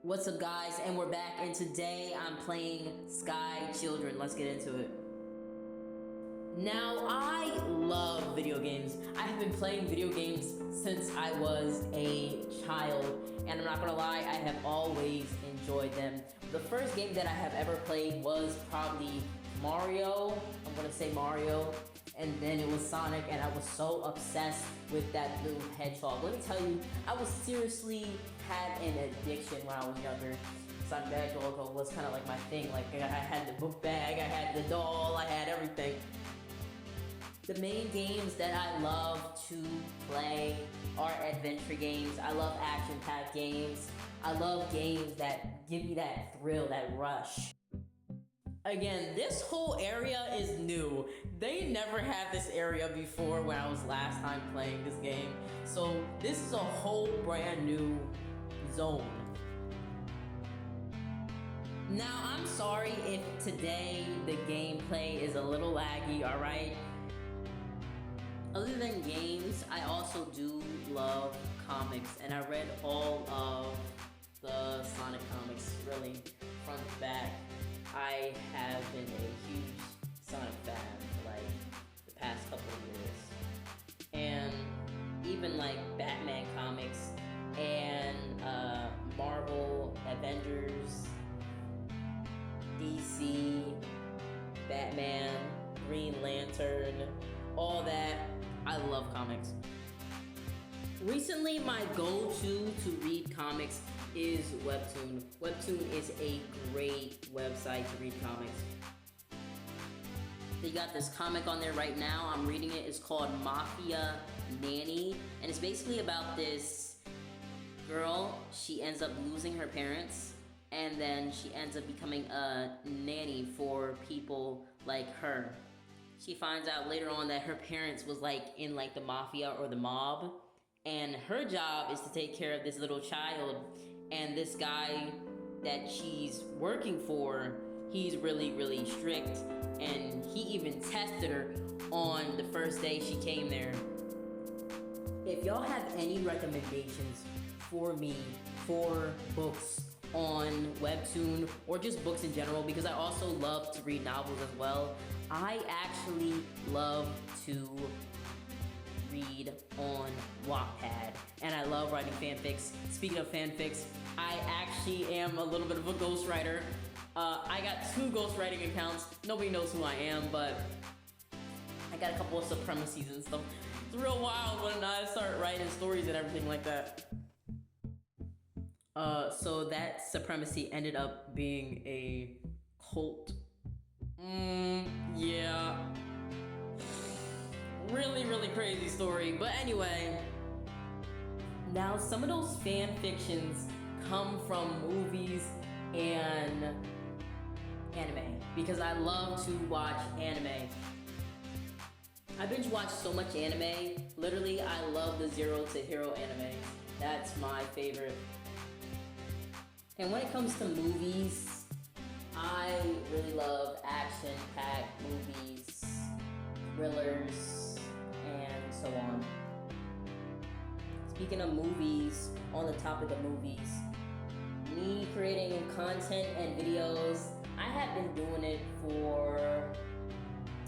What's up, guys? And we're back, and today I'm playing Sky Children. Let's get into it. Now, I love video games. I have been playing video games since I was a child, and I'm not gonna lie, I have always enjoyed them. The first game that I have ever played was probably Mario. I'm gonna say Mario. And then it was Sonic, and I was so obsessed with that little hedgehog. Let me tell you, I was seriously had an addiction when I was younger. Sonic the Hedgehog was kind of like my thing. Like, I had the book bag, I had the doll, I had everything. The main games that I love to play are adventure games. I love action-packed games. I love games that give me that thrill, that rush. Again, this whole area is new. They never had this area before when I was last time playing this game. So this is a whole brand new zone. Now, I'm sorry if today the gameplay is a little laggy, alright? Other than games, I also do love comics, and I read all of the Sonic comics, really, front to back. I have been a huge Sonic fan for like the past couple of years. And even like Batman comics and Marvel, Avengers, DC, Batman, Green Lantern, all that. I love comics. Recently, my go-to to read comics is Webtoon. Webtoon is a great website to read comics. They got this comic on there right now. I'm reading it. It's called Mafia Nanny, and it's basically about this girl. She ends up losing her parents, and then she ends up becoming a nanny for people like her. She finds out later on that her parents was like in like the mafia or the mob, and her job is to take care of this little child. And this guy that she's working for, he's really, really strict. And he even tested her on the first day she came there. If y'all have any recommendations for me for books on Webtoon, or just books in general, because I also love to read novels as well. I actually love to read on Wattpad, and I love writing fanfics. Speaking of fanfics, I actually am a little bit of a ghostwriter. I got 2 ghostwriting accounts. Nobody knows who I am, but I got a couple of supremacies and stuff. It's real wild when I start writing stories and everything like that. So that supremacy ended up being a cult. Yeah. Really, really crazy story. But anyway, now some of those fan fictions come from movies and anime, because I love to watch anime. I binge watch so much anime. Literally, I love the Zero to Hero anime. That's my favorite. And when it comes to movies, I really love action-packed movies, thrillers, and so on. Speaking of movies, on the topic of movies, me creating content and videos, I have been doing it for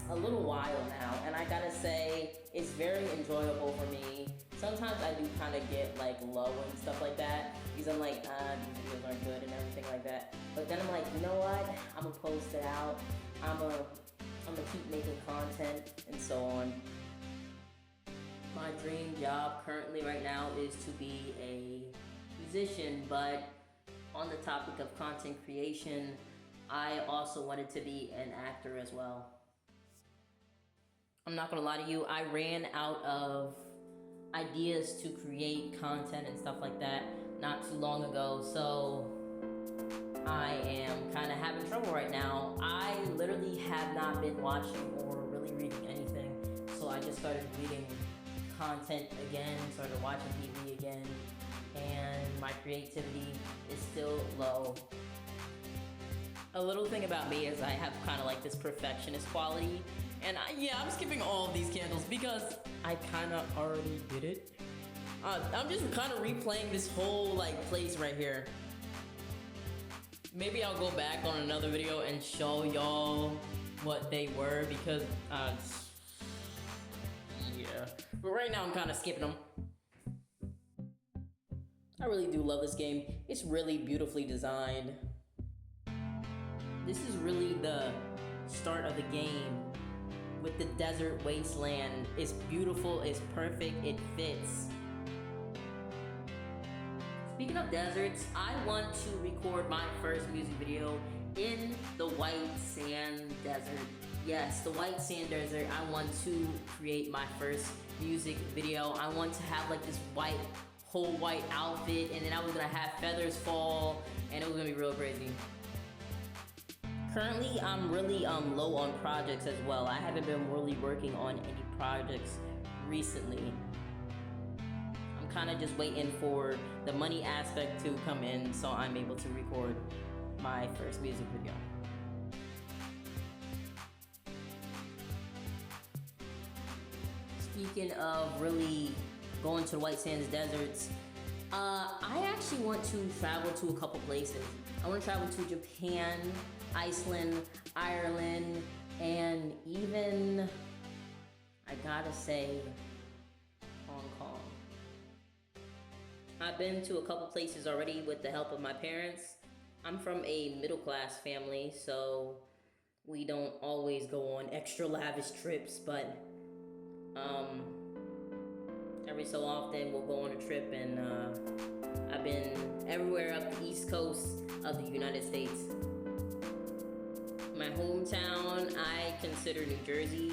a little while now, and I gotta say, it's very enjoyable for me. Sometimes I do kind of get like low and stuff like that, because I'm like, these videos aren't good and everything like that. But then I'm like, you know what? I'm gonna post it out. I'm gonna keep making content and so on. My dream job currently right now is to be a musician, but on the topic of content creation, I also wanted to be an actor as well. I'm not gonna lie to you, I ran out of ideas to create content and stuff like that not too long ago, so I am kind of having trouble right now. I literally have not been watching or really reading anything, so I just started reading content again, started watching TV again, and my creativity is still low. A little thing about me is I have kind of like this perfectionist quality, and I'm skipping all of these candles because I kind of already did it. I'm just kind of replaying this whole like place right here. Maybe I'll go back on another video and show y'all what they were because, yeah. But right now I'm kind of skipping them. I really do love this game. It's really beautifully designed. This is really the start of the game with the desert wasteland. It's beautiful, it's perfect, it fits. Speaking of deserts, I want to record my first music video in the White Sand Desert. Yes, the White Sand Desert. I want to create my first music video. I want to have like this whole white outfit, and then I was gonna have feathers fall, and it was gonna be real crazy. Currently, I'm really low on projects as well. I haven't been really working on any projects recently. I'm kind of just waiting for the money aspect to come in so I'm able to record my first music video. Speaking of really going to the White Sands deserts, I actually want to travel to a couple places. I want to travel to Japan, Iceland, Ireland, and even, I gotta say, Hong Kong. I've been to a couple places already with the help of my parents. I'm from a middle-class family, so we don't always go on extra lavish trips, but every so often we'll go on a trip, and I've been everywhere up the East Coast of the United States. My hometown, I consider New Jersey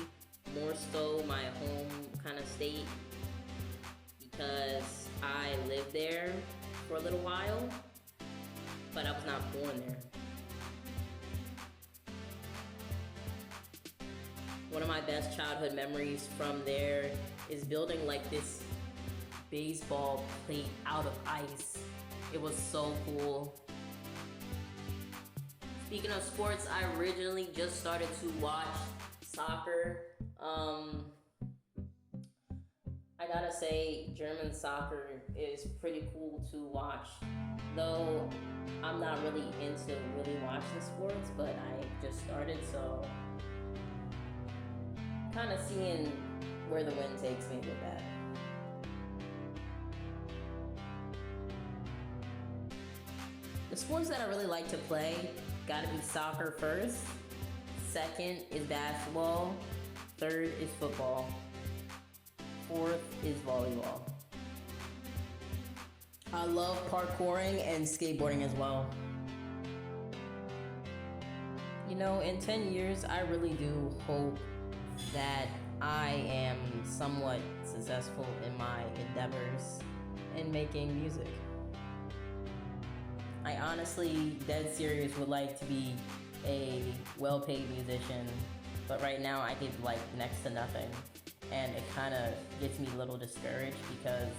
more so my home kind of state because I lived there for a little while, but I was not born there. One of my best childhood memories from there is building like this baseball plate out of ice. It was so cool. Speaking of sports, I originally just started to watch soccer. I gotta say, German soccer is pretty cool to watch. Though I'm not really into really watching sports, but I just started, so kind of seeing where the wind takes me with that. The sports that I really like to play gotta be soccer first, second is basketball, third is football, fourth is volleyball. I love parkouring and skateboarding as well. You know, in 10 years, I really do hope that I am somewhat successful in my endeavors in making music. I honestly, dead serious, would like to be a well-paid musician, but right now I get like next to nothing, and it kind of gets me a little discouraged because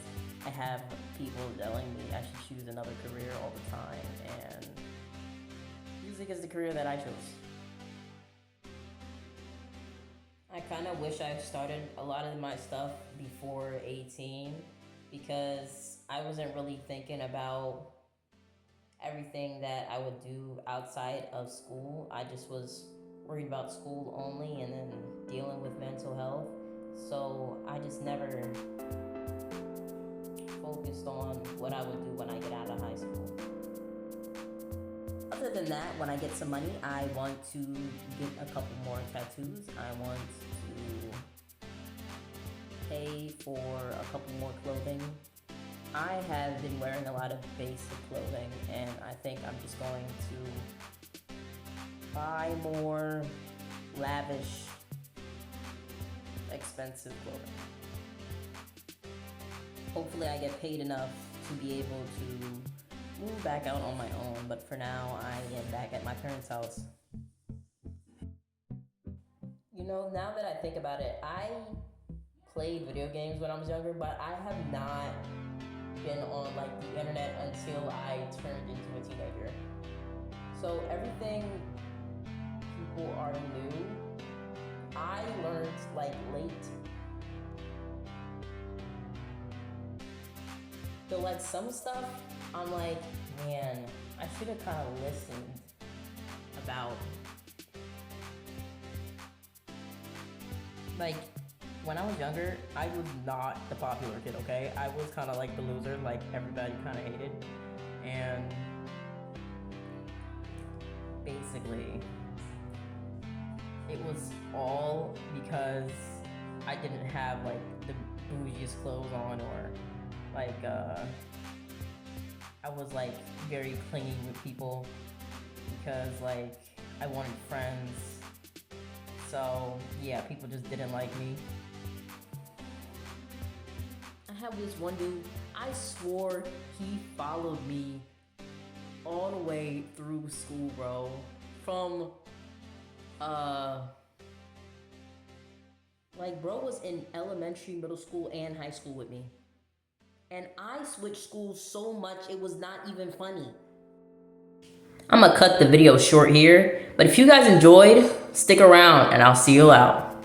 I have people telling me I should choose another career all the time, and music is the career that I chose. I kind of wish I started a lot of my stuff before 18 because I wasn't really thinking about everything that I would do outside of school. I just was worried about school only and then dealing with mental health. So I just never focused on what I would do when I get out of high school. Other than that, when I get some money, I want to get a couple more tattoos. I want to pay for a couple more clothing. I have been wearing a lot of basic clothing, and I think I'm just going to buy more lavish, expensive clothing. Hopefully I get paid enough to be able to move back out on my own, but for now I am back at my parents' house. You know, now that I think about it, I played video games when I was younger, but I have not been on like the internet until I turned into a teenager. So everything people already knew, I learned like late. So like some stuff, I'm like, man, I should have kind of listened about, like, when I was younger, I was not the popular kid, okay? I was kind of like the loser, like everybody kind of hated. And basically, it was all because I didn't have like the bougiest clothes on, or like I was like very clingy with people because like I wanted friends. So yeah, people just didn't like me. I have this one dude, I swore he followed me all the way through school, bro. From like, bro was in elementary, middle school, and high school with me. And I switched schools so much, it was not even funny. I'm gonna cut the video short here, but if you guys enjoyed, stick around and I'll see you out.